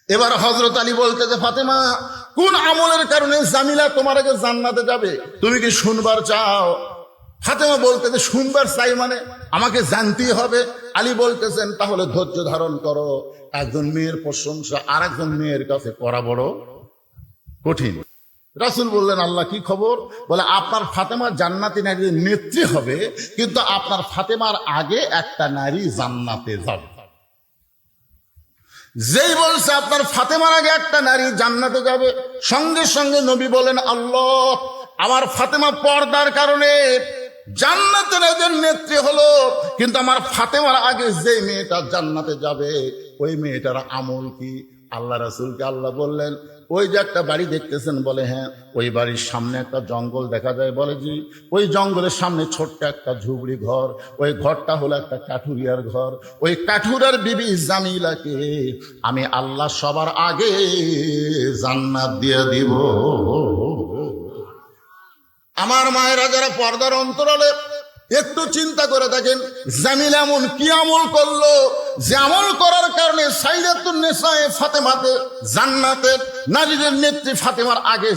এবার হযরত আলী বলতে যে ফাতেমা, কোন আমলের কারণে জামিলা তোমার আগে জান্নাতে যাবে, তুমি কি শুনবার চাও? ফাতেমা বলতে যে শুনবার চাই মানে আমাকে জানতেই হবে। আলী বলতেছেন তাহলে ধৈর্য ধারণ করো, একজন মেয়ের প্রশংসা আর একজন মেয়ের কাছে করা বড় কঠিন। রাসূল বললেন আল্লাহ কি খবর? বলে আপনার ফাতেমা জান্নাতি নারীর নেত্রী হবে, কিন্তু আপনার ফাতেমার আগে একটা নারী জান্নাতে যাবে। যেই বলছে আপনার ফাতেমার আগে একটা নারী জান্নাতে যাবে, সঙ্গে সঙ্গে নবী বলেন আল্লাহ, আমার ফাতেমা পর্দার কারণে জান্নাতের একজন নেত্রী হলো, কিন্তু আমার ফাতেমার আগে যে মেয়েটা জান্নাতে যাবে ওই মেয়েটার আমল কি? আল্লাহ রাসূলকে আল্লাহ বললেন ওই যে একটা বাড়ি দেখতেছেন, বলে হ্যাঁ। ওই বাড়ির সামনে একটা জঙ্গল দেখা যায়, বলে জি। ওই জঙ্গলের সামনে ছোট্ট একটা ঝুপড়ি ঘর, ওই ঘরটা হলো একটা কাঠুরিয়ার ঘর। ওই কাঠুরার বিবি জামিলাকে আমি আল্লাহ সবার আগে জান্নাত দিয়ে দিব। আমার মায়েরা যারা পর্দার অন্তরালে, একটু চিন্তা করে দেখেন জামিলা এমন কি আমল করলো যে আমল করার কারণে সাইয়্যিদাতুন নিসায়ে ফাতেমাতে জান্নাতের নারীদের নেত্রী ফাতেমার আগে